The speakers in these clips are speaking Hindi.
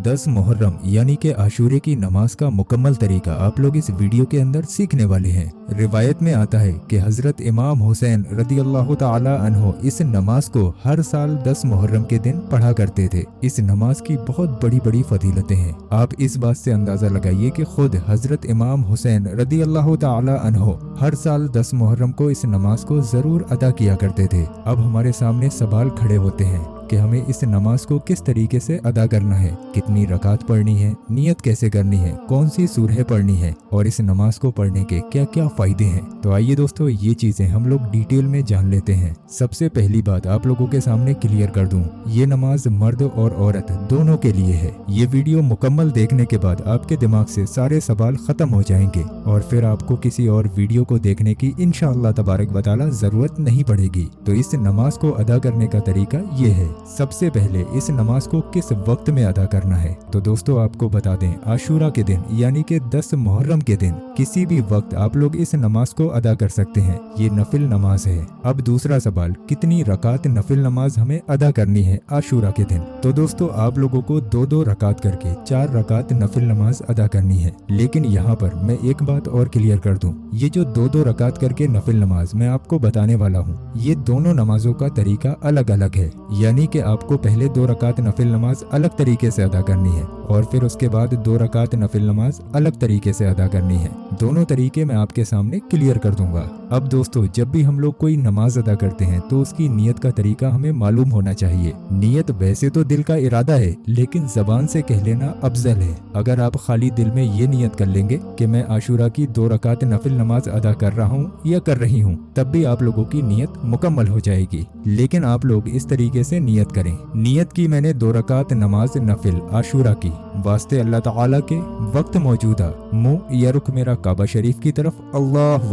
10 मुहर्रम यानी कि आशूरे की नमाज का मुकम्मल तरीका आप लोग इस वीडियो के अंदर सीखने वाले हैं। रिवायत में आता है कि हजरत इमाम हुसैन रदियल्लाहु ताला अन्हो इस नमाज को हर साल 10 मुहर्रम के दिन पढ़ा करते थे। इस नमाज की बहुत बड़ी बड़ी फजीलतें हैं। आप इस बात से अंदाजा लगाइए कि खुद हजरत इमाम हुसैन रदियल्लाहु ताला अन्हो हर साल 10 मुहर्रम को इस नमाज को जरूर अदा किया करते थे। अब हमारे सामने सवाल खड़े होते हैं कि हमें इस नमाज को किस तरीके से अदा करना है, कितनी रकात पढ़नी है, नियत कैसे करनी है, कौन सी सूरह पढ़नी है और इस नमाज को पढ़ने के क्या क्या फायदे हैं। तो आइए दोस्तों, ये चीजें हम लोग डिटेल में जान लेते हैं। सबसे पहली बात आप लोगों के सामने क्लियर कर दूं, ये नमाज मर्द और औरत दोनों के लिए है। ये वीडियो मुकम्मल देखने के बाद आपके दिमाग से सारे सवाल खत्म हो जाएंगे और फिर आपको किसी और वीडियो को देखने की इंशाअल्लाह तबारक व तआला जरूरत नहीं पड़ेगी। तो इस नमाज को अदा करने का तरीका ये है। सबसे पहले इस नमाज को किस वक्त में अदा करना है, तो दोस्तों आपको बता दें, आशूरा के दिन यानी कि 10 मुहर्रम के दिन किसी भी वक्त आप लोग इस नमाज को अदा कर सकते हैं। ये नफिल नमाज है। अब दूसरा सवाल, कितनी रकात नफिल नमाज हमें अदा करनी है आशूरा के दिन। तो दोस्तों आप लोगों को 2-2 रकात करके 4 रकात नफिल नमाज अदा करनी है। लेकिन यहाँ पर मैं एक बात और क्लियर कर दूं, ये जो 2-2 रकात करके नफिल नमाज मैं आपको बताने वाला हूँ, ये दोनों नमाजों का तरीका अलग अलग है। यानी कि आपको पहले 2 रकात नफिल नमाज अलग तरीके से अदा करनी है और फिर उसके बाद 2 रकात नफिल नमाज अलग तरीके से अदा करनी है। दोनों तरीके मैं आपके सामने क्लियर कर दूंगा। अब दोस्तों, जब भी हम लोग कोई नमाज अदा करते हैं तो उसकी नियत का तरीका हमें मालूम होना चाहिए। नियत वैसे तो दिल का इरादा है, लेकिन जबान से कह लेना अफजल है। अगर आप खाली दिल में ये नियत कर लेंगे कि मैं आशूरा की 2 रकात नफिल नमाज अदा कर रहा हूँ या कर रही हूँ, तब भी आप लोगों की नियत मुकम्मल हो जाएगी। लेकिन आप लोग इस तरीके से नियत करें, नियत की मैंने 2 रकात नमाज नफिल आशूरा की वास्ते अल्लाह ताला के, वक्त मौजूदा मुंह या रुख मेरा काबा शरीफ की तरफ अल्लाह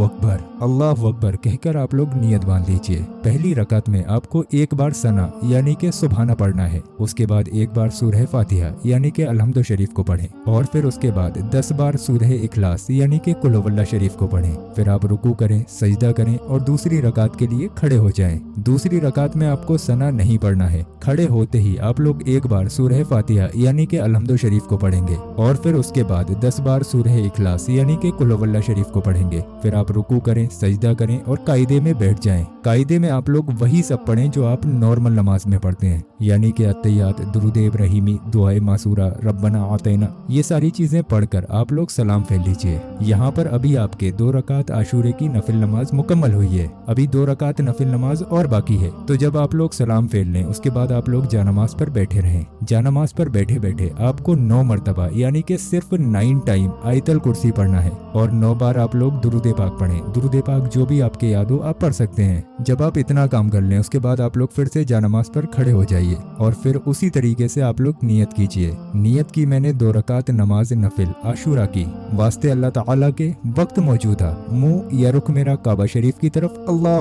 अकबर कहकर आप लोग नियत बांध लीजिए। पहली रकात में आपको एक बार सना यानी कि सुभाना पढ़ना है, उसके बाद एक बार सूरह फातिहा यानी कि अलहम्दु शरीफ को पढ़ें और फिर उसके बाद 10 बार सूरह इखलास यानी कि कुल हुवल्लाह शरीफ को पढ़ें। फिर आप रुकू करें, सजदा करें और दूसरी रकात के लिए खड़े हो जाएं। दूसरी रकात में आपको सना नहीं पढ़ना है। खड़े होते ही आप लोग एक बार सूरह फातिहा यानी कि अलहम्दु शरीफ को पढ़ेंगे और फिर उसके बाद 10 बार सूरह इखलास यानी कि कुल हुवल्लाह शरीफ को पढ़ेंगे। फिर आप रुकू करें, सजदा करें और कायदे में बैठ जाएं। कायदे में आप लोग वही सब पढ़ें जो आप नॉर्मल नमाज में पढ़ते हैं, यानी कि अत्तहियात, दुरूद इब्राहिमी, दुआए मासूरा, रब्बना आतैना, ये सारी चीजें पढ़कर आप लोग सलाम फेर लीजिए। यहाँ पर अभी आपके 2 रकात आशूरे की नफिल नमाज मुकम्मल हुई है। अभी 2 रकात नफिल नमाज और बाकी है। तो जब आप लोग सलाम फेर लें उसके बाद आप लोग जानमाज पर बैठे रहें। जानमाज पर बैठे बैठे आपको 9 मरतबा यानी कि सिर्फ 9 टाइम आयतल कुर्सी पढ़ना है और 9 बार आप लोग दुरूद पाक पढ़ें। दुरूद पाक जो भी आपके याद हो आप पढ़ सकते हैं। जब आप इतना काम कर लें उसके बाद आप लोग फिर से जानमाज पर खड़े हो जाइए और फिर उसी तरीके से आप लोग नियत कीजिए। नियत की मैंने 2 रकात नमाज नफिल आशूरा की वास्ते अल्लाह ताला के, वक्त मौजूदा मुंह या रुख मेरा काबा शरीफ की तरफ अल्लाह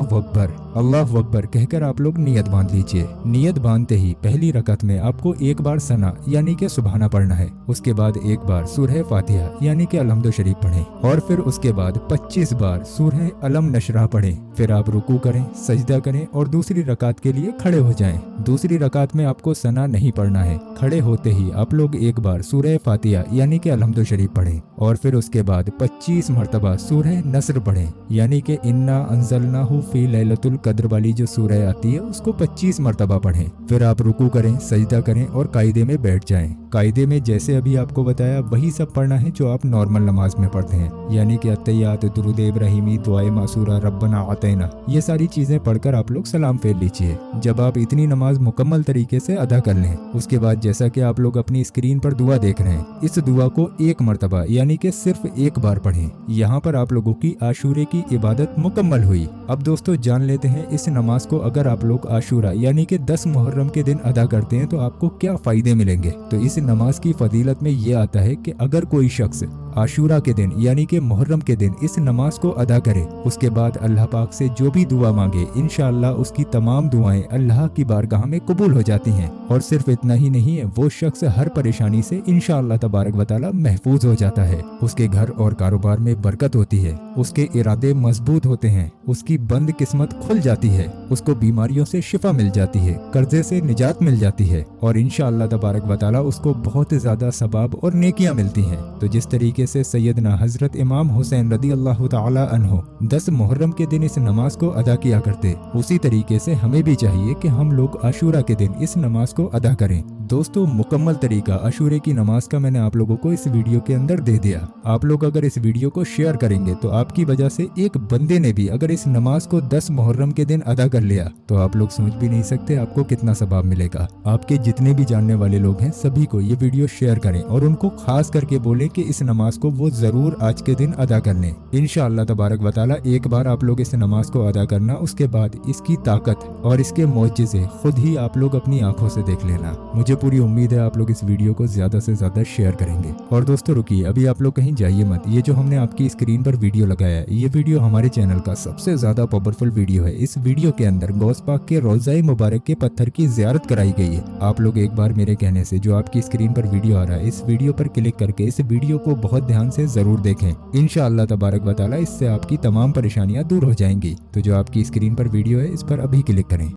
अकबर कहकर आप लोग नियत बांध लीजिए। नियत बांधते ही पहली रकात में आपको एक बार सना यानी कि सुभाना पढ़ना है, उसके बाद एक बार सूरह फातिहा यानी कि अलहम्दु शरीफ पढ़ें और फिर उसके बाद 25 बार सूरह अलम नशरा पढ़ें। फिर आप रुकू करें, सजदा करें और दूसरी रकात के लिए खड़े हो जाएं। दूसरी रकात में आपको सना नहीं पढ़ना है। खड़े होते ही आप लोग एक बार सूरह फातिहा यानी कि अलहम्दु शरीफ पढ़ें और फिर उसके बाद 25 मरतबा सूरह नस्र पढ़ें, यानी कि इन्ना अंज़लनाहु फी लैलतुल कद्र वाली जो सूरह आती है उसको 25 मरतबा पढ़ें। फिर आप रुकू करें, सजदा करें और कायदे में बैठ जाएं। कायदे में जैसे अभी आपको बताया वही सब पढ़ना है जो आप नॉर्मल नमाज में पढ़ते हैं, यानी कि अत्तहियात, दुरूद इब्राहिमी, दुआए मासूरा, रब्बना आतैना, ये सारी चीजें पढ़कर आप लोग सलाम फेर लीजिए। जब आप इतनी नमाज मुकम्मल तरीके से अदा कर लें उसके बाद जैसा कि आप लोग अपनी स्क्रीन पर दुआ देख रहे हैं, इस दुआ को 1 मरतबा यानी कि सिर्फ एक बार पढ़ें। यहाँ पर आप लोगों की आशूरे की इबादत मुकम्मल हुई। अब दोस्तों जान लेते हैं इस नमाज को अगर आप लोग आशूरा यानी कि 10 मुहर्रम के दिन अदा करते हैं तो आपको क्या फायदे मिलेंगे। तो इस नमाज की फजीलत में ये आता है कि अगर कोई शख्स आशूरा के दिन यानी कि मुहर्रम के दिन इस नमाज को अदा करे, उसके बाद अल्लाह पाक से जो भी दुआ मांगे इंशाअल्लाह उसकी तमाम दुआएं अल्लाह की बारगाह में कबूल हो जाती हैं। और सिर्फ इतना ही नहीं है, वो शख्स हर परेशानी से इंशाअल्लाह तबारक व तआला महफूज हो जाता है। उसके घर और कारोबार में बरकत होती है, उसके इरादे मजबूत होते हैं, उसकी बंद किस्मत खुल जाती है, उसको बीमारियों से शिफा मिल जाती है, कर्जे से निजात मिल जाती है और इंशाअल्लाह तबारक व तआला उसको बहुत ज्यादा सवाब और नेकियां मिलती हैं। तो जिस तरीके से सैयदना हजरत इमाम हुसैन रदी अल्लाह तआला अन्हो 10 मुहर्रम के दिन इस नमाज को अदा किया करते, उसी तरीके से हमें भी चाहिए कि हम लोग आशूरा के दिन इस नमाज को अदा करें। दोस्तों, मुकम्मल तरीका आशूरे की नमाज का मैंने आप लोगों को इस वीडियो के अंदर दे दिया। आप लोग अगर इस वीडियो को शेयर करेंगे तो आपकी वजह से एक बंदे ने भी अगर इस नमाज को 10 मुहर्रम के दिन अदा कर लिया तो आप लोग सोच भी नहीं सकते आपको कितना सवाब मिलेगा। आपके जितने भी जानने वाले लोग हैं सभी को ये वीडियो शेयर करें और उनको खास करके बोले कि इस नमाज को वो जरूर आज के दिन अदा कर लें। इंशाअल्लाह तबारक व तआला एक बार आप लोग इस नमाज को अदा करना, उसके बाद इसकी ताकत और इसके मौजज़े खुद ही आप लोग अपनी आंखों से देख लेना। मुझे पूरी उम्मीद है आप लोग इस वीडियो को ज्यादा से ज्यादा शेयर करेंगे। और दोस्तों रुकिए, अभी आप लोग कहीं जाइए मत। ये जो हमने आपकी स्क्रीन पर वीडियो लगाया है, ये वीडियो हमारे चैनल का सबसे ज्यादा पावरफुल वीडियो है। इस वीडियो के अंदर गौस पाक के रोज़ाए मुबारक के पत्थर की ज़ियारत कराई गई है। आप लोग एक बार मेरे कहने से जो आपकी स्क्रीन पर वीडियो आ रहा है, इस वीडियो पर क्लिक करके इस वीडियो को बहुत ध्यान से जरूर देखें। इंशाअल्लाह तबारक व तआला इससे आपकी तमाम परेशानियां दूर हो जाएंगी। तो जो आपकी स्क्रीन पर वीडियो है इस पर अभी क्लिक करें।